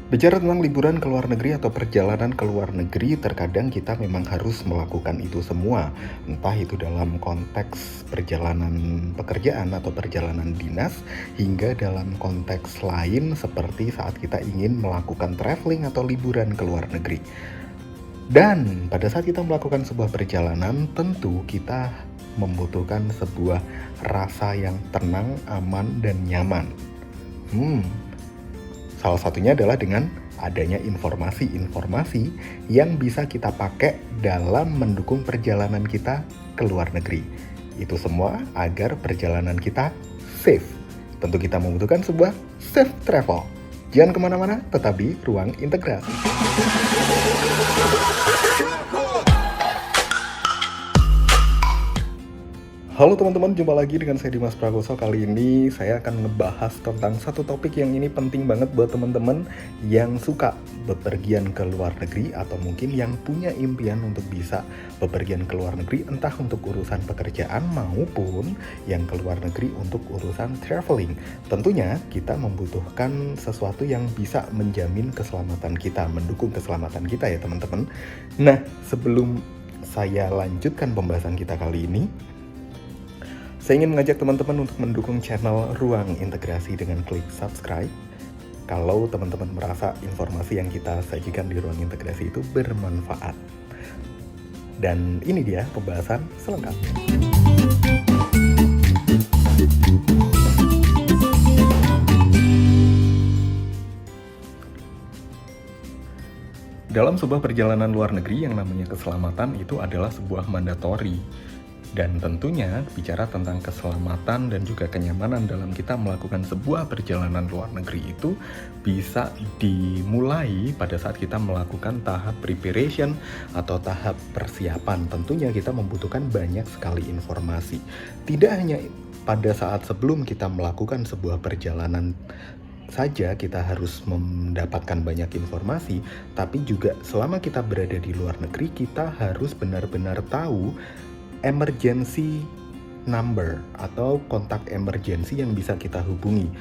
Bicara tentang liburan ke luar negeri atau perjalanan ke luar negeri, terkadang kita memang harus melakukan itu semua. Entah itu dalam konteks perjalanan pekerjaan atau perjalanan dinas, hingga dalam konteks lain seperti saat kita ingin melakukan traveling atau liburan ke luar negeri. Dan pada saat kita melakukan sebuah perjalanan, tentu kita membutuhkan sebuah rasa yang tenang, aman, dan nyaman. Salah satunya adalah dengan adanya informasi-informasi yang bisa kita pakai dalam mendukung perjalanan kita ke luar negeri. Itu semua agar perjalanan kita safe. Tentu kita membutuhkan sebuah safe travel. Jangan kemana-mana, tetap di Ruang Integrasi. Halo teman-teman, jumpa lagi dengan saya Dimas Prakoso. Kali ini saya akan ngebahas tentang satu topik yang ini penting banget buat teman-teman yang suka bepergian ke luar negeri atau mungkin yang punya impian untuk bisa bepergian ke luar negeri, entah untuk urusan pekerjaan maupun yang ke luar negeri untuk urusan traveling. Tentunya kita membutuhkan sesuatu yang bisa menjamin keselamatan kita, mendukung keselamatan kita ya teman-teman. Nah, sebelum saya lanjutkan pembahasan kita kali ini, saya ingin mengajak teman-teman untuk mendukung channel Ruang Integrasi dengan klik subscribe. Kalau teman-teman merasa informasi yang kita sajikan di Ruang Integrasi itu bermanfaat. Dan ini dia pembahasan selengkapnya. Dalam sebuah perjalanan luar negeri yang namanya keselamatan itu adalah sebuah mandatori. Dan tentunya bicara tentang keselamatan dan juga kenyamanan dalam kita melakukan sebuah perjalanan luar negeri itu bisa dimulai pada saat kita melakukan tahap preparation atau tahap persiapan. Tentunya kita membutuhkan banyak sekali informasi. Tidak hanya pada saat sebelum kita melakukan sebuah perjalanan saja kita harus mendapatkan banyak informasi, tapi juga selama kita berada di luar negeri kita harus benar-benar tahu emergency number atau kontak emergency yang bisa kita hubungi.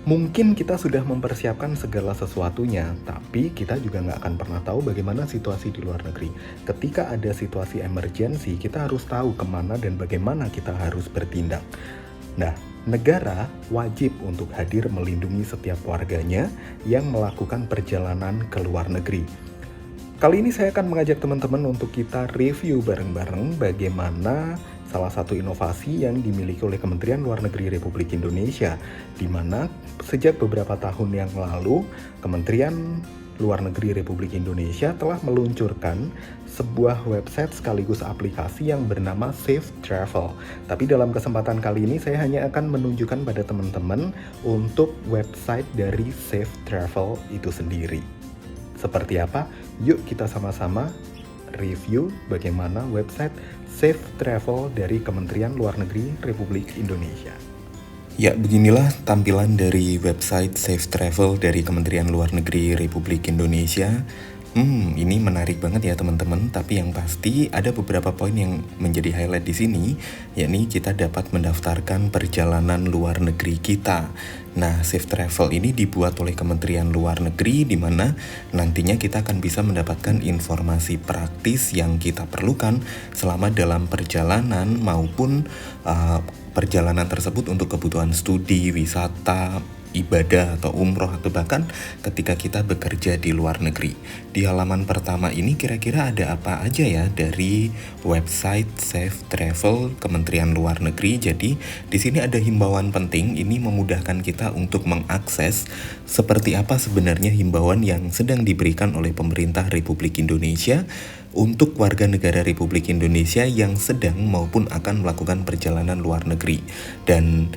Mungkin kita sudah mempersiapkan segala sesuatunya, tapi kita juga nggak akan pernah tahu bagaimana situasi di luar negeri. Ketika ada situasi emergency, kita harus tahu kemana dan bagaimana kita harus bertindak. Nah, negara wajib untuk hadir melindungi setiap warganya yang melakukan perjalanan ke luar negeri. Kali ini saya akan mengajak teman-teman untuk kita review bareng-bareng bagaimana salah satu inovasi yang dimiliki oleh Kementerian Luar Negeri Republik Indonesia, di mana sejak beberapa tahun yang lalu Kementerian Luar Negeri Republik Indonesia telah meluncurkan sebuah website sekaligus aplikasi yang bernama Safe Travel. Tapi dalam kesempatan kali ini saya hanya akan menunjukkan pada teman-teman untuk website dari Safe Travel itu sendiri. Seperti apa? Yuk kita sama-sama review bagaimana website Safe Travel dari Kementerian Luar Negeri Republik Indonesia. Ya, beginilah tampilan dari website Safe Travel dari Kementerian Luar Negeri Republik Indonesia. Ini menarik banget ya teman-teman, tapi yang pasti ada beberapa poin yang menjadi highlight di sini, yakni kita dapat mendaftarkan perjalanan luar negeri kita. Nah, Safe Travel ini dibuat oleh Kementerian Luar Negeri, di mana nantinya kita akan bisa mendapatkan informasi praktis yang kita perlukan selama dalam perjalanan maupun perjalanan tersebut untuk kebutuhan studi, wisata, ibadah atau umroh, atau bahkan ketika kita bekerja di luar negeri. Di halaman pertama ini kira-kira ada apa aja ya dari website Safe Travel Kementerian Luar Negeri. Jadi di sini ada himbauan penting, ini memudahkan kita untuk mengakses seperti apa sebenarnya himbauan yang sedang diberikan oleh pemerintah Republik Indonesia untuk warga negara Republik Indonesia yang sedang maupun akan melakukan perjalanan luar negeri. Dan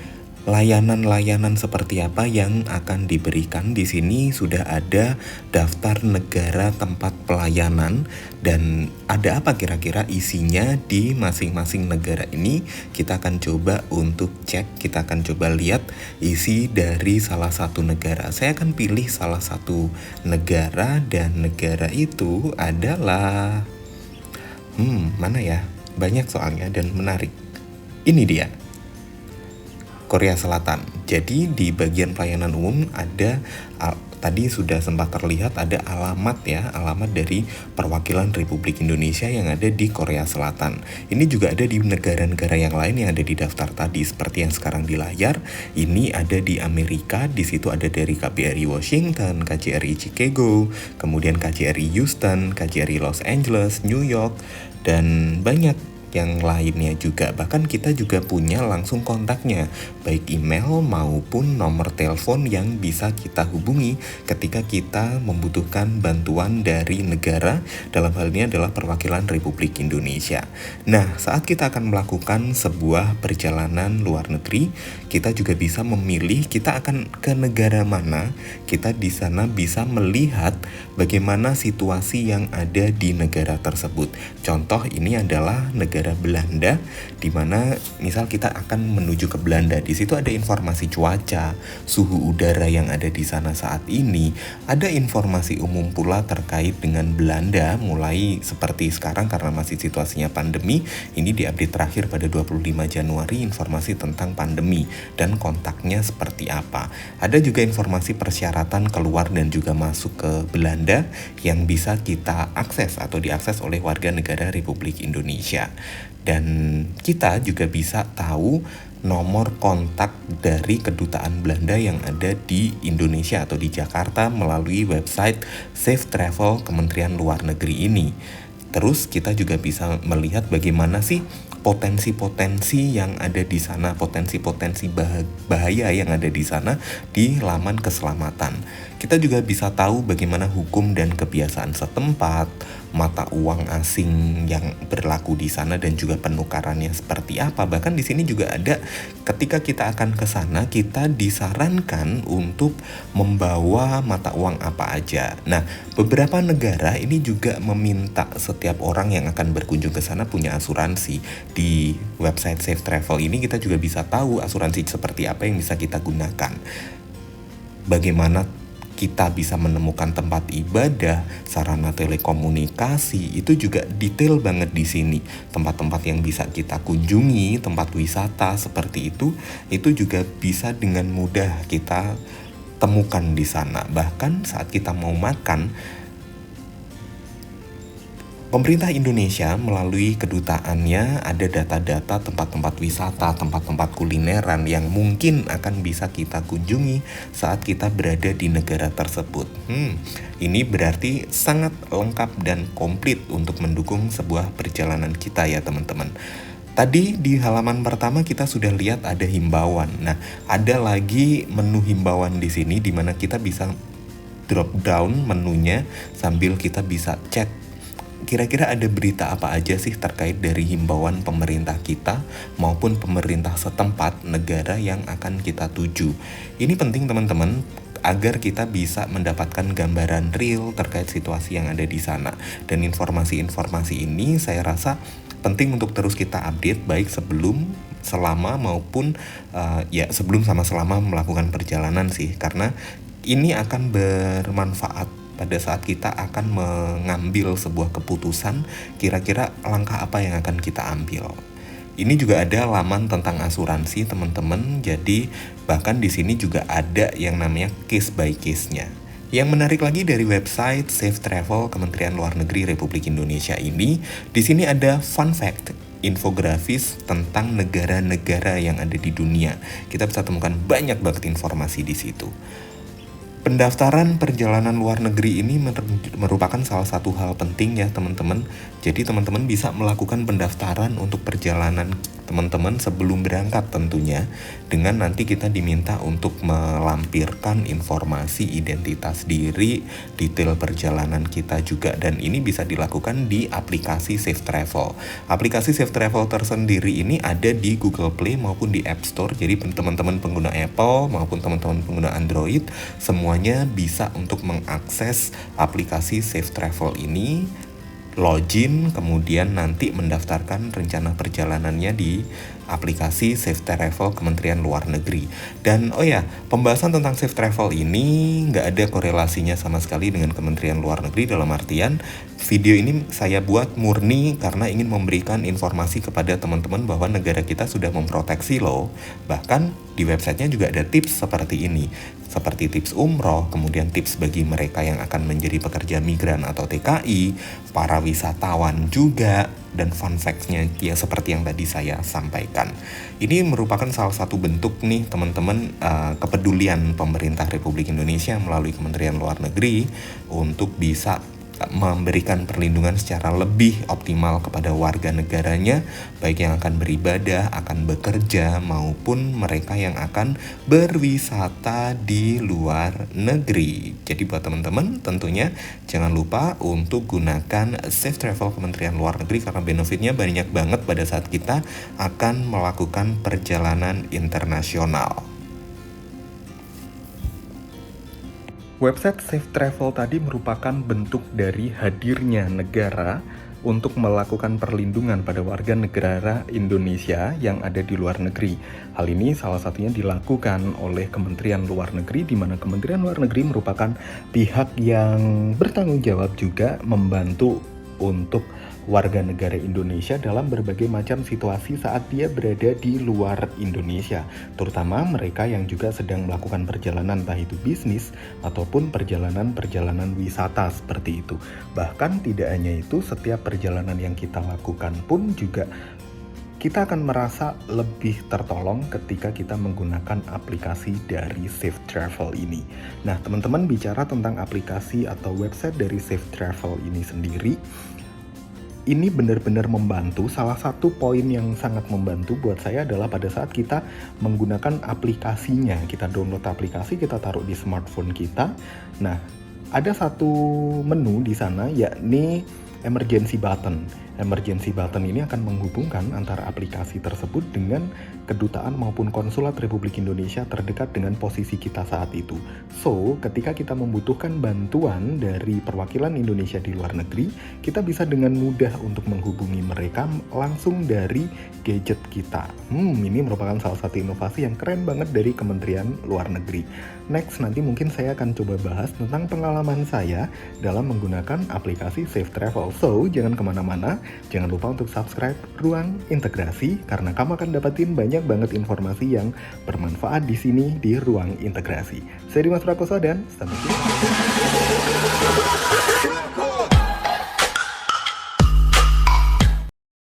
layanan-layanan seperti apa yang akan diberikan. Di sini sudah ada daftar negara tempat pelayanan dan ada apa kira-kira isinya di masing-masing negara ini. Kita akan coba untuk cek, kita akan coba lihat isi dari salah satu negara. Saya akan pilih salah satu negara dan negara itu adalah mana ya? Banyak soalnya dan menarik. Ini dia, Korea Selatan. Jadi di bagian pelayanan umum ada tadi sudah sempat terlihat ada alamat ya, alamat dari perwakilan Republik Indonesia yang ada di Korea Selatan. Ini juga ada di negara-negara yang lain yang ada di daftar tadi, seperti yang sekarang di layar. Ini ada di Amerika, di situ ada dari KBRI Washington, KJRI Chicago, kemudian KJRI Houston, KJRI Los Angeles, New York, dan banyak yang lainnya juga. Bahkan kita juga punya langsung kontaknya, baik email maupun nomor telepon yang bisa kita hubungi ketika kita membutuhkan bantuan dari negara, dalam hal ini adalah perwakilan Republik Indonesia. Nah, saat kita akan melakukan sebuah perjalanan luar negeri, kita juga bisa memilih kita akan ke negara mana. Kita di sana bisa melihat bagaimana situasi yang ada di negara tersebut. Contoh ini adalah negara Belanda, di mana misal kita akan menuju ke Belanda. Di situ ada informasi cuaca, suhu udara yang ada di sana saat ini. Ada informasi umum pula terkait dengan Belanda, mulai seperti sekarang karena masih situasinya pandemi. Ini diupdate terakhir pada 25 Januari, informasi tentang pandemi dan kontaknya seperti apa. Ada juga informasi persyaratan keluar dan juga masuk ke Belanda yang bisa kita akses atau diakses oleh warga negara Republik Indonesia. Dan kita juga bisa tahu nomor kontak dari kedutaan Belanda yang ada di Indonesia atau di Jakarta melalui website Safe Travel Kementerian Luar Negeri ini. Terus kita juga bisa melihat bagaimana sih potensi-potensi yang ada di sana, potensi-potensi bahaya yang ada di sana di laman keselamatan. Kita juga bisa tahu bagaimana hukum dan kebiasaan setempat, mata uang asing yang berlaku di sana dan juga penukarannya seperti apa. Bahkan di sini juga ada ketika kita akan ke sana, kita disarankan untuk membawa mata uang apa aja. Nah, beberapa negara ini juga meminta setiap orang yang akan berkunjung ke sana punya asuransi. Di website Safe Travel ini kita juga bisa tahu asuransi seperti apa yang bisa kita gunakan. Bagaimana kita bisa menemukan tempat ibadah, sarana telekomunikasi, itu juga detail banget di sini. Tempat-tempat yang bisa kita kunjungi, tempat wisata seperti itu juga bisa dengan mudah kita temukan di sana. Bahkan saat kita mau makan, pemerintah Indonesia melalui kedutaannya ada data-data tempat-tempat wisata, tempat-tempat kulineran yang mungkin akan bisa kita kunjungi saat kita berada di negara tersebut. Ini berarti sangat lengkap dan komplit untuk mendukung sebuah perjalanan kita ya teman-teman. Tadi di halaman pertama kita sudah lihat ada himbauan. Nah, ada lagi menu himbauan di sini di mana kita bisa drop down menunya sambil kita bisa cek kira-kira ada berita apa aja sih terkait dari himbauan pemerintah kita maupun pemerintah setempat negara yang akan kita tuju. Ini penting teman-teman agar kita bisa mendapatkan gambaran real terkait situasi yang ada di sana. Dan informasi-informasi ini saya rasa penting untuk terus kita update baik sebelum, selama maupun sebelum sama selama melakukan perjalanan sih. Karena ini akan bermanfaat pada saat kita akan mengambil sebuah keputusan, kira-kira langkah apa yang akan kita ambil. Ini juga ada laman tentang asuransi teman-teman, jadi bahkan di sini juga ada yang namanya case by case-nya. Yang menarik lagi dari website Safe Travel Kementerian Luar Negeri Republik Indonesia ini, di sini ada fun fact, infografis tentang negara-negara yang ada di dunia. Kita bisa temukan banyak banget informasi di situ. Pendaftaran perjalanan luar negeri ini merupakan salah satu hal penting ya teman-teman. Jadi teman-teman bisa melakukan pendaftaran untuk perjalanan teman-teman sebelum berangkat tentunya. Dengan nanti kita diminta untuk melampirkan informasi identitas diri, detail perjalanan kita juga. Dan ini bisa dilakukan di aplikasi Safe Travel. Aplikasi Safe Travel tersendiri ini ada di Google Play maupun di App Store. Jadi teman-teman pengguna Apple maupun teman-teman pengguna Android semuanya bisa untuk mengakses aplikasi Safe Travel ini, login, kemudian nanti mendaftarkan rencana perjalanannya di aplikasi Safe Travel Kementerian Luar Negeri. Dan pembahasan tentang Safe Travel ini nggak ada korelasinya sama sekali dengan Kementerian Luar Negeri, dalam artian video ini saya buat murni karena ingin memberikan informasi kepada teman-teman bahwa negara kita sudah memproteksi loh. Bahkan di websitenya juga ada tips seperti ini. seperti tips umroh, kemudian tips bagi mereka yang akan menjadi pekerja migran atau TKI, para wisatawan juga, dan fun fact-nya ya seperti yang tadi saya sampaikan. Ini merupakan salah satu bentuk nih teman-teman kepedulian pemerintah Republik Indonesia melalui Kementerian Luar Negeri untuk bisa memberikan perlindungan secara lebih optimal kepada warga negaranya, baik yang akan beribadah, akan bekerja, maupun mereka yang akan berwisata di luar negeri. Jadi buat teman-teman tentunya jangan lupa untuk gunakan Safe Travel Kementerian Luar Negeri karena benefitnya banyak banget pada saat kita akan melakukan perjalanan internasional. Website Safe Travel tadi merupakan bentuk dari hadirnya negara untuk melakukan perlindungan pada warga negara Indonesia yang ada di luar negeri. Hal ini salah satunya dilakukan oleh Kementerian Luar Negeri, di mana Kementerian Luar Negeri merupakan pihak yang bertanggung jawab juga membantu untuk warga negara Indonesia dalam berbagai macam situasi saat dia berada di luar Indonesia, terutama mereka yang juga sedang melakukan perjalanan entah itu bisnis ataupun perjalanan wisata seperti itu. Bahkan tidak hanya itu, setiap perjalanan yang kita lakukan pun juga kita akan merasa lebih tertolong ketika kita menggunakan aplikasi dari Safe Travel ini. Nah, teman-teman, bicara tentang aplikasi atau website dari Safe Travel ini sendiri, ini benar-benar membantu. Salah satu poin yang sangat membantu buat saya adalah pada saat kita menggunakan aplikasinya. Kita download aplikasi, kita taruh di smartphone kita. Nah, ada satu menu di sana yakni emergency button. Emergency button ini akan menghubungkan antara aplikasi tersebut dengan kedutaan maupun konsulat Republik Indonesia terdekat dengan posisi kita saat itu. So, ketika kita membutuhkan bantuan dari perwakilan Indonesia di luar negeri, kita bisa dengan mudah untuk menghubungi mereka langsung dari gadget kita. Ini merupakan salah satu inovasi yang keren banget dari Kementerian Luar Negeri. Next, nanti mungkin saya akan coba bahas tentang pengalaman saya dalam menggunakan aplikasi Safe Travel. So, jangan kemana-mana. Jangan lupa untuk subscribe Ruang Integrasi karena kamu akan dapetin banyak banget informasi yang bermanfaat di sini di Ruang Integrasi. Saya Dimas Prakoso dan sampai jumpa.